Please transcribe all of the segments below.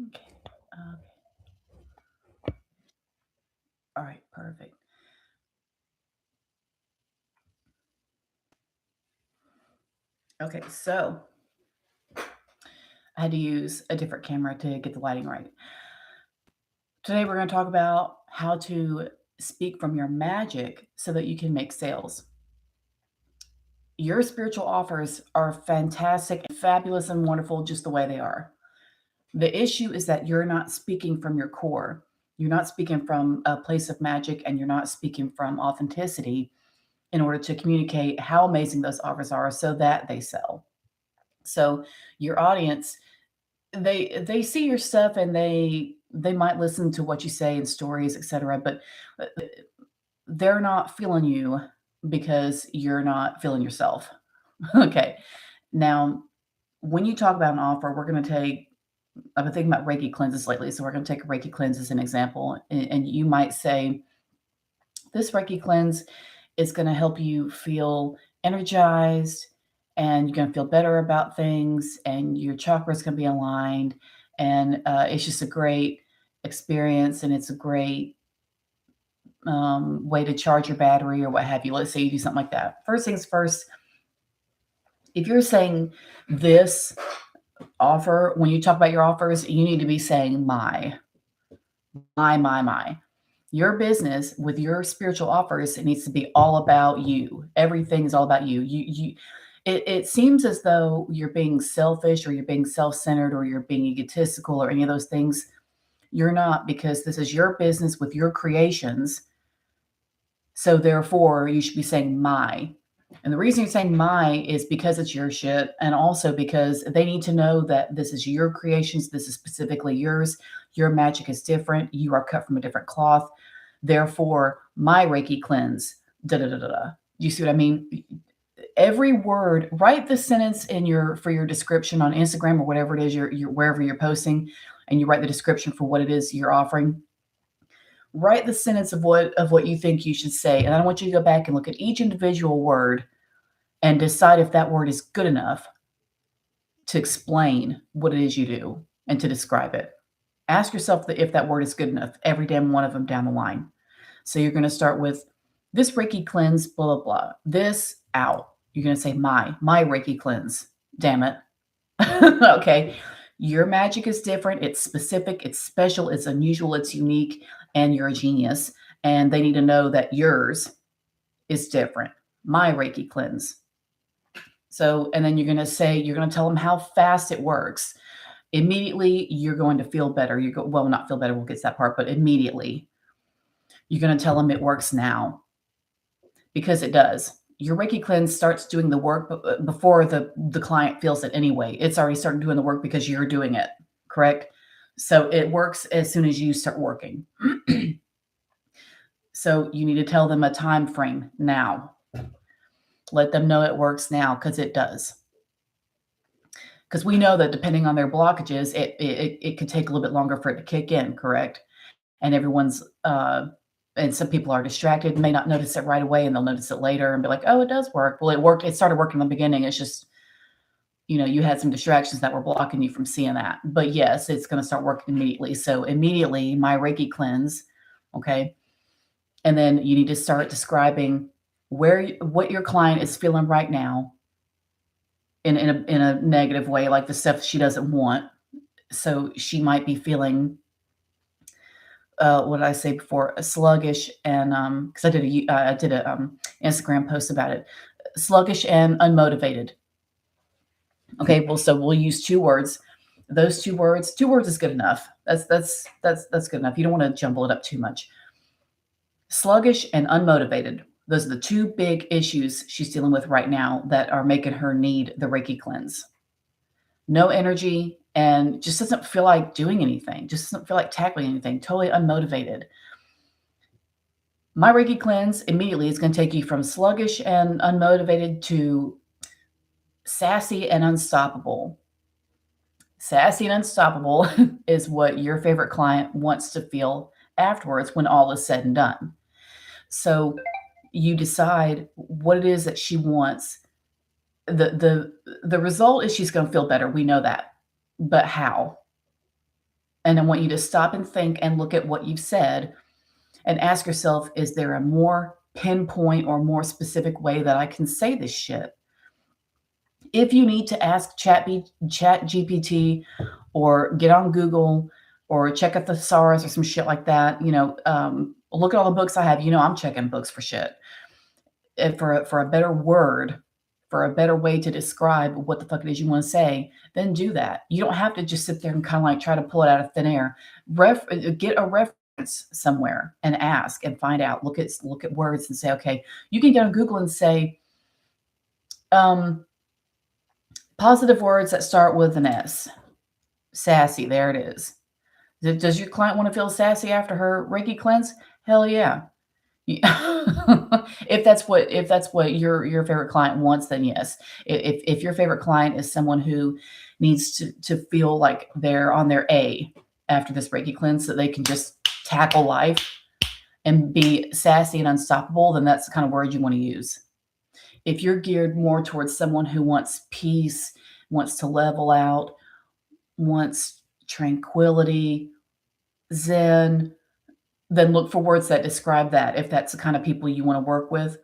Okay. All right. Perfect. Okay. So I had to use a different camera to get the lighting right. Today, we're going to talk about how to speak from your magic so that you can make sales. Your spiritual offers are fantastic, fabulous, and wonderful just the way they are. The issue is that you're not speaking from your core. You're not speaking from a place of magic and you're not speaking from authenticity in order to communicate how amazing those offers are so that they sell. So your audience, they see your stuff and they might listen to what you say in stories, etc. But uh, they're not feeling you because you're not feeling yourself. Okay. Now, when you talk about an offer, we're going to take, I've been thinking about Reiki cleanses lately. So we're going to take a Reiki cleanse as an example. And you might say, this Reiki cleanse is going to help you feel energized and you're going to feel better about things and your chakras can be aligned. And it's just a great experience and it's a great way to charge your battery or what have you. Let's say you do something like that. First things first, if you're saying this offer, when you talk about your offers, you need to be saying my. Your business with your spiritual offers, it needs to be all about you. Everything is all about you. It seems as though you're being selfish or you're being self-centered or you're being egotistical or any of those things. You're not, because this is your business with your creations. So therefore, you should be saying my. And the reason you're saying my is because it's your shit. And also because they need to know that this is your creations. This is specifically yours. Your magic is different. You are cut from a different cloth. Therefore, my Reiki cleanse, da da da da da. You see what I mean? Every word, write the sentence in your for your description on Instagram or whatever it is you're wherever you're posting, and you write the description for what it is you're offering. Write the sentence of what you think you should say, and I want you to go back and look at each individual word and decide if that word is good enough to explain what it is you do and to describe it. Ask yourself if that word is good enough, every damn one of them down the line. So you're going to start with this Reiki cleanse, blah, blah, blah. This out. You're going to say my Reiki cleanse. Damn it. Okay. Your magic is different. It's specific. It's special. It's unusual. It's unique. And you're a genius. And they need to know that yours is different. My Reiki cleanse. So, and then you're going to tell them how fast it works. Immediately, you're going to feel better. Well, not feel better. We'll get to that part, but immediately you're going to tell them it works now because it does. Your Reiki cleanse starts doing the work before the client feels it anyway. It's already started doing the work because you're doing it, correct? So it works as soon as you start working. So you need to tell them a time frame now. Let them know it works now because it does. Because we know that depending on their blockages, it could take a little bit longer for it to kick in, correct? And and some people are distracted, may not notice it right away, and they'll notice it later and be like, oh, it does work. Well, it worked. It started working in the beginning. It's just, you had some distractions that were blocking you from seeing that. But yes, it's going to start working immediately. So immediately, my Reiki cleanse, okay? And then you need to start describing what your client is feeling right now in a negative way, like the stuff she doesn't want. So she might be feeling, what did I say before? Sluggish and because I did a Instagram post about it. Sluggish and unmotivated. Okay, well, so we'll use two words. Those two words is good enough. That's good enough. You don't want to jumble it up too much. Sluggish and unmotivated. Those are the two big issues she's dealing with right now that are making her need the Reiki cleanse. No energy and just doesn't feel like doing anything, just doesn't feel like tackling anything, totally unmotivated. My Reiki cleanse immediately is going to take you from sluggish and unmotivated to sassy and unstoppable. Sassy and unstoppable is what your favorite client wants to feel afterwards when all is said and done. So you decide what it is that she wants. The result is she's going to feel better. We know that. But how? And I want you to stop and think and look at what you've said and ask yourself, is there a more pinpoint or more specific way that I can say this shit? If you need to ask Chat GPT or get on Google or check a thesaurus or some shit like that, look at all the books I have. I'm checking books for shit. For a better word, for a better way to describe what the fuck it is you want to say, then do that. You don't have to just sit there and kind of like try to pull it out of thin air. Get a reference somewhere and ask and find out. Look at words and say, okay, you can go on Google and say, positive words that start with an S. Sassy, there it is. Does your client want to feel sassy after her Reiki cleanse? Hell yeah. If that's what your favorite client wants, then yes. If your favorite client is someone who needs to feel like they're on their A after this Reiki cleanse, so they can just tackle life and be sassy and unstoppable, then that's the kind of word you want to use. If you're geared more towards someone who wants peace, wants to level out, wants tranquility, zen, then look for words that describe that. If that's the kind of people you want to work with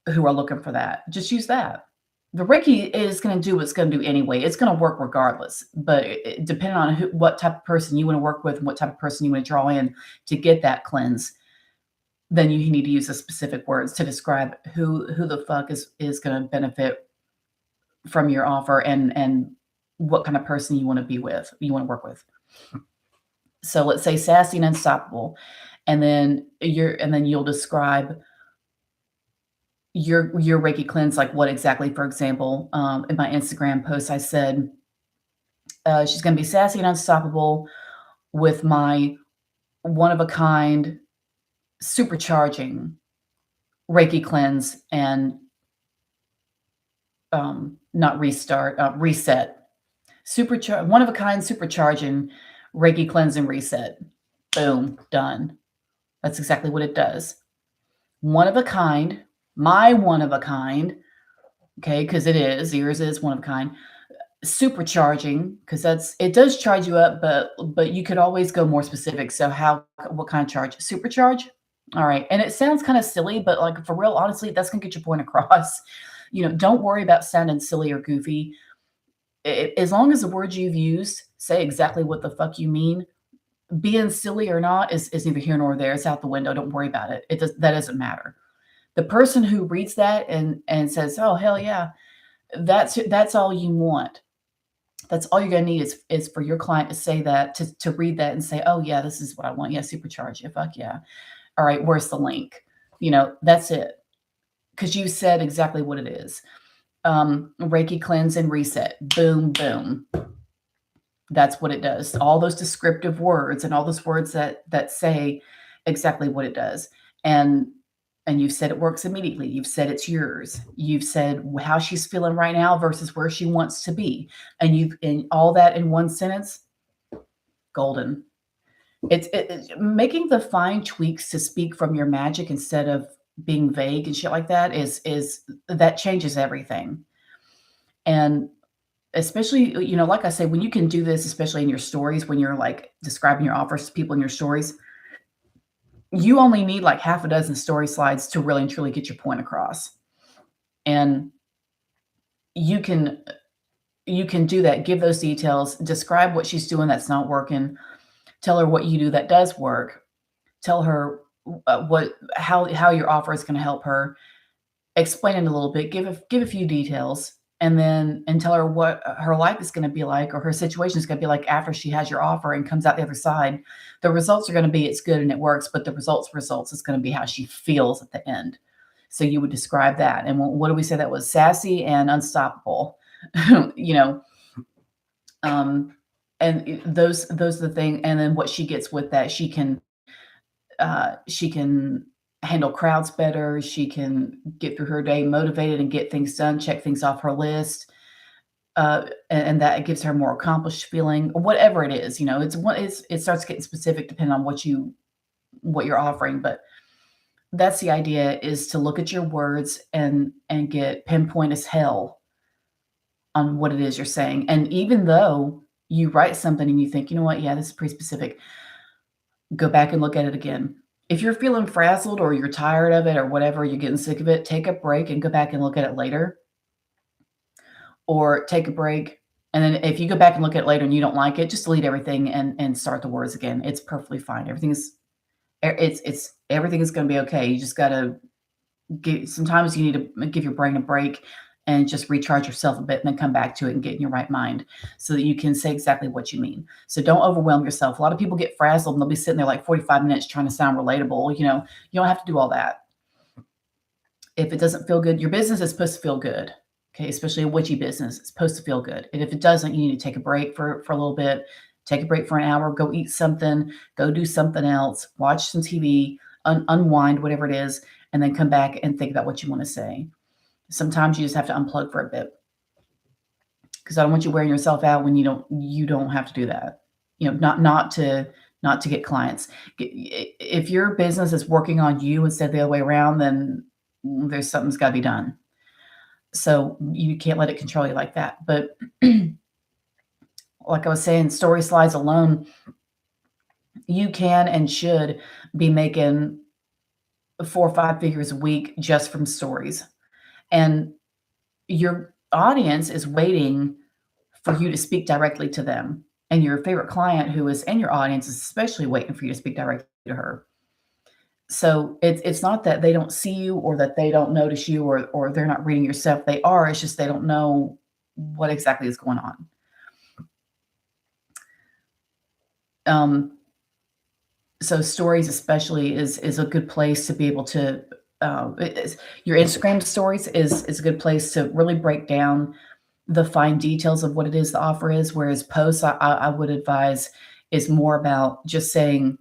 who are looking for that, just use that. The Reiki is going to do what it's going to do anyway. It's going to work regardless. But depending on what type of person you want to work with and what type of person you want to draw in to get that cleanse, then you need to use the specific words to describe who the fuck is going to benefit from your offer and what kind of person you want to work with. So let's say sassy and unstoppable, and then you'll describe your Reiki cleanse, like what exactly. For example, in my Instagram post, I said she's going to be sassy and unstoppable with my one of a kind supercharging Reiki cleanse and not restart, reset. One of a kind supercharging Reiki cleanse and reset. Boom, done. That's exactly what it does. One of a kind, my one of a kind, okay, because yours is one of a kind. Supercharging, because it does charge you up, but you could always go more specific. So what kind of charge? Supercharge? All right. And it sounds kind of silly, but like for real, honestly, that's gonna get your point across. Don't worry about sounding silly or goofy. As long as the words you've used say exactly what the fuck you mean, being silly or not is neither here nor there. It's out the window. Don't worry about it. That doesn't matter. The person who reads that and says, "Oh hell yeah," that's all you want. That's all you're gonna need is for your client to say that, to read that and say, "Oh yeah, this is what I want. Yeah, supercharge it. Fuck yeah. All right, where's the link?" That's it. Because you said exactly what it is. Reiki cleanse and reset. Boom, boom. That's what it does. All those descriptive words and all those words that say exactly what it does. And you've said it works immediately. You've said it's yours. You've said how she's feeling right now versus where she wants to be. And all that in one sentence, golden. It's making the fine tweaks to speak from your magic instead of being vague and shit like that is that changes everything. And especially, like I say, when you can do this, especially in your stories, when you're like describing your offers to people in your stories, you only need like half a dozen story slides to really and truly get your point across. And you can do that, give those details, describe what she's doing that's not working, tell her what you do that does work, tell her how your offer is going to help her, explain it a little bit, give a few details, and tell her what her life is going to be like, or her situation is going to be like after she has your offer and comes out the other side. The results are going to be it's good and it works, but the results is going to be how she feels at the end. So you would describe that. And what do we say that was? Sassy and unstoppable. And those are the thing. And then what she gets with that, she can handle crowds better. She can get through her day motivated and get things done, check things off her list. And that gives her a more accomplished feeling, or whatever it is. It starts getting specific depending on what you're offering. But that's the idea, is to look at your words and get pinpoint as hell on what it is you're saying. And even though You write something and you think, "You know what? Yeah, this is pretty specific." Go back and look at it again. If you're feeling frazzled or you're tired of it or whatever, you're getting sick of it, take a break and go back and look at it later, or take a break. And then if you go back and look at it later and you don't like it, just delete everything and start the words again. It's perfectly fine. It's everything is going to be okay. You just got to sometimes you need to give your brain a break and just recharge yourself a bit and then come back to it and get in your right mind so that you can say exactly what you mean. So don't overwhelm yourself. A lot of people get frazzled and they'll be sitting there like 45 minutes trying to sound relatable. You don't have to do all that. If it doesn't feel good, your business is supposed to feel good. Okay, especially a witchy business, it's supposed to feel good. And if it doesn't, you need to take a break for a little bit. Take a break for an hour, go eat something, go do something else, watch some TV, unwind, whatever it is, and then come back and think about what you want to say. Sometimes you just have to unplug for a bit because I don't want you wearing yourself out when you don't have to do that. Not to get clients. If your business is working on you instead of the other way around, then there's something's got to be done. So you can't let it control you like that. But like I was saying, story slides alone, you can and should be making 4 or 5 figures a week just from stories. And your audience is waiting for you to speak directly to them. And your favorite client who is in your audience is especially waiting for you to speak directly to her. So it's not that they don't see you or that they don't notice you or they're not reading your stuff. They are. It's just they don't know what exactly is going on. So stories especially is a good place to be able to your Instagram stories is a good place to really break down the fine details of what it is the offer is. Whereas posts, I would advise is more about just saying,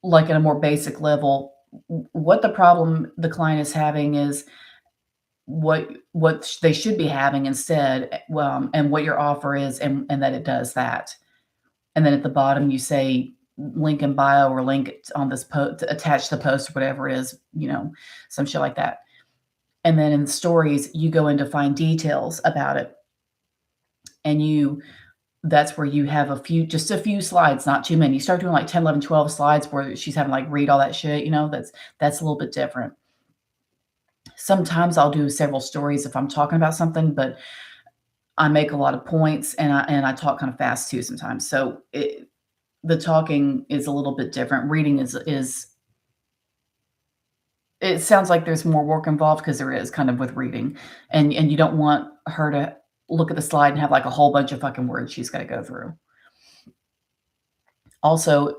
like at a more basic level, what the problem the client is having is what they should be having instead, and what your offer is, and that it does that. And then at the bottom, you say link in bio or link on this post, attach the post, or whatever it is, some shit like that. And then in the stories, you go into fine details about it. And that's where you have just a few slides, not too many. You start doing like 10, 11, 12 slides where she's having like read all that shit, that's a little bit different. Sometimes I'll do several stories if I'm talking about something, but I make a lot of points and I talk kind of fast too sometimes. So the talking is a little bit different. Reading is it sounds like there's more work involved because there is kind of with reading, and you don't want her to look at the slide and have like a whole bunch of fucking words she's got to go through. Also,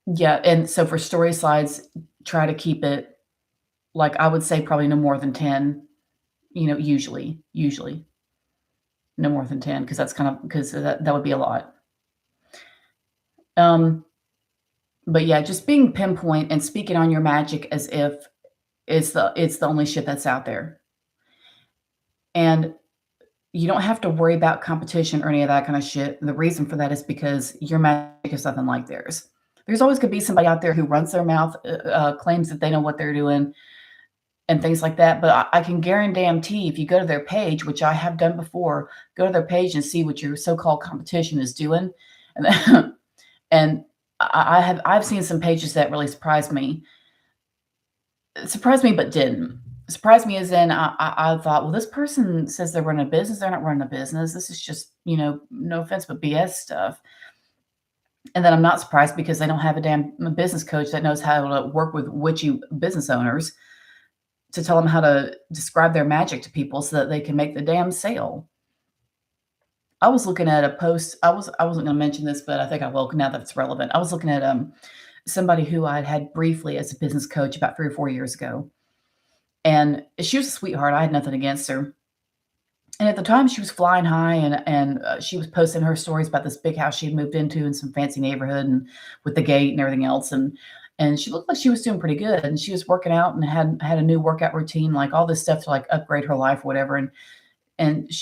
yeah, and so for story slides, try to keep it like I would say probably no more than 10. Usually no more than 10 because that would be a lot. But yeah, just being pinpoint and speaking on your magic as if it's the only shit that's out there. And you don't have to worry about competition or any of that kind of shit. The reason for that is because your magic is nothing like theirs. There's always going to be somebody out there who runs their mouth, claims that they know what they're doing, and things like that. But I can guarantee if you go to their page, which I have done before, go to their page and see what your so-called competition is doing, and and I've seen some pages that really surprised me. Surprised me, but didn't. Surprised me as in I thought, well, this person says they're running a business. They're not running a business. This is just, no offense, but BS stuff. And then I'm not surprised because they don't have a damn business coach that knows how to work with witchy business owners to tell them how to describe their magic to people so that they can make the damn sale. I was looking at a post. I wasn't going to mention this, but I think I will now that it's relevant. I was looking at somebody who I'd had briefly as a business coach about 3 or 4 years ago. And she was a sweetheart. I had nothing against her. And at the time, she was flying high, and she was posting her stories about this big house she had moved into in some fancy neighborhood, and with the gate and everything else. And she looked like she was doing pretty good. And she was working out and had a new workout routine, like all this stuff to like upgrade her life or whatever. And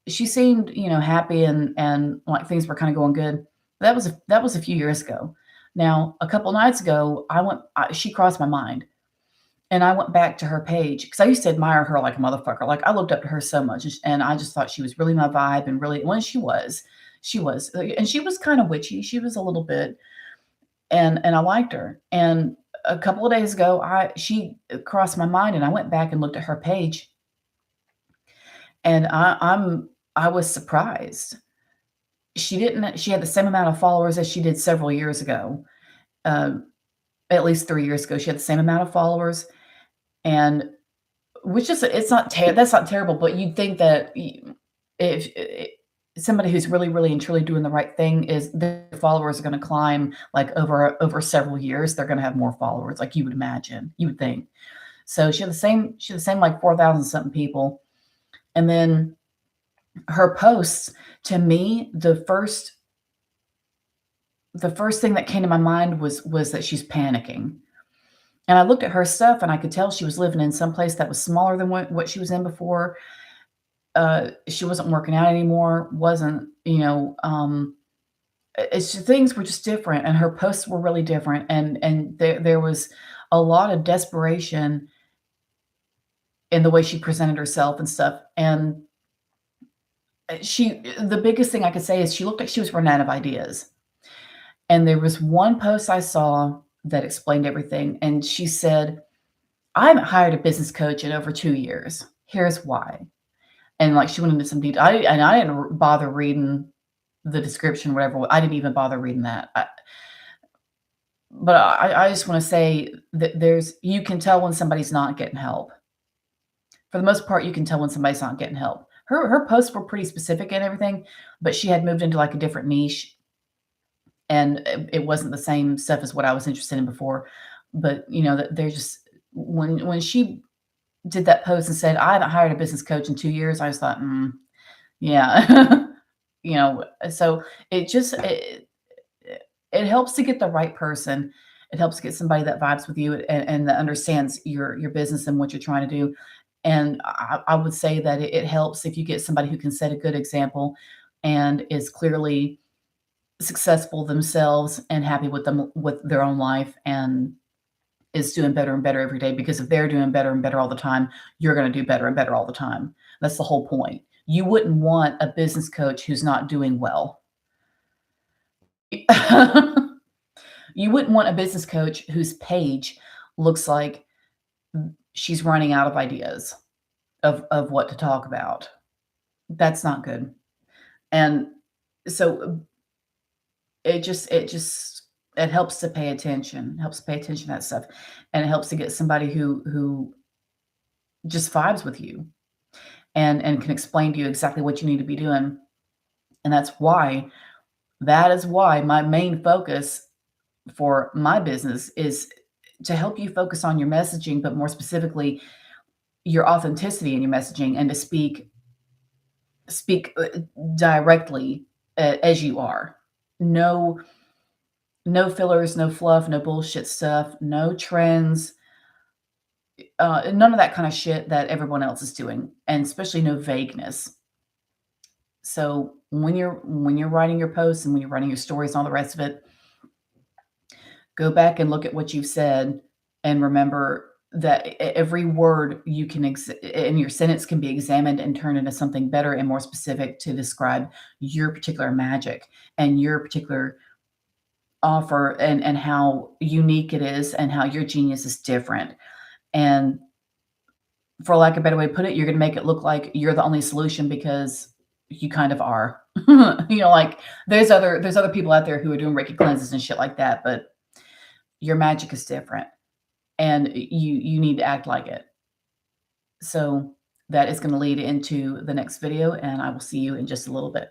she seemed, happy and like things were kind of going good. That was a few years ago. Now, a couple nights ago, she crossed my mind. And I went back to her page because I used to admire her like a motherfucker. Like, I looked up to her so much, and I just thought she was really my vibe, and really, when she was, and she was kind of witchy. She was a little bit, and I liked her. And a couple of days ago, she crossed my mind, and I went back and looked at her page, and I was surprised. She had the same amount of followers as she did several years ago. Um, at least 3 years ago, she had the same amount of followers, and which is, it's not that's not terrible, but you'd think that if somebody who's really, really and truly doing the right thing, is their followers are gonna climb, like, over several years, they're gonna have more followers, like you would imagine, you would think. So she had the same, like, 4,000 something people, and then her posts, to me, the first thing that came to my mind was that she's panicking. And I looked at her stuff, and I could tell she was living in some place that was smaller than what she was in before. She wasn't working out anymore, wasn't, it's just, things were just different, and her posts were really different, and there was a lot of desperation in the way she presented herself and stuff. And the biggest thing I could say is she looked like she was running out of ideas. And there was one post I saw that explained everything, and she said, "I haven't hired a business coach in over 2 years. Here's why." And, like, she went into some detail. I didn't bother reading the description, whatever. I didn't even bother reading that. But I just wanna say that you can tell when somebody's not getting help. For the most part, you can tell when somebody's not getting help. Her posts were pretty specific and everything, but she had moved into, like, a different niche, and it wasn't the same stuff as what I was interested in before. But, that they're just, when she did that post and said, "I haven't hired a business coach in 2 years," I just thought, yeah. So it helps to get the right person. It helps to get somebody that vibes with you, and that understands your business and what you're trying to do. And I would say that it helps if you get somebody who can set a good example and is clearly successful themselves and happy with their own life, and is doing better and better every day. Because if they're doing better and better all the time, you're going to do better and better all the time. That's the whole point. You wouldn't want a business coach who's not doing well. You wouldn't want a business coach whose page looks like she's running out of ideas of what to talk about. That's not good. And so it helps to pay attention, helps to pay attention to that stuff, and it helps to get somebody who just vibes with you, and can explain to you exactly what you need to be doing. And that is why my main focus for my business is to help you focus on your messaging, but more specifically, your authenticity in your messaging, and to speak directly, as you are. No, no fillers, no fluff, no bullshit stuff, no trends, none of that kind of shit that everyone else is doing, and especially no vagueness. So when you're writing your posts, and when you're writing your stories and all the rest of it, go back and look at what you've said, and remember that every word in your sentence can be examined and turned into something better and more specific to describe your particular magic and your particular offer, and how unique it is, and how your genius is different. And for lack of a better way to put it, you're going to make it look like you're the only solution, because you kind of are. Like, there's other people out there who are doing Reiki cleanses and shit like that, but your magic is different, and you need to act like it. So that is going to lead into the next video, and I will see you in just a little bit.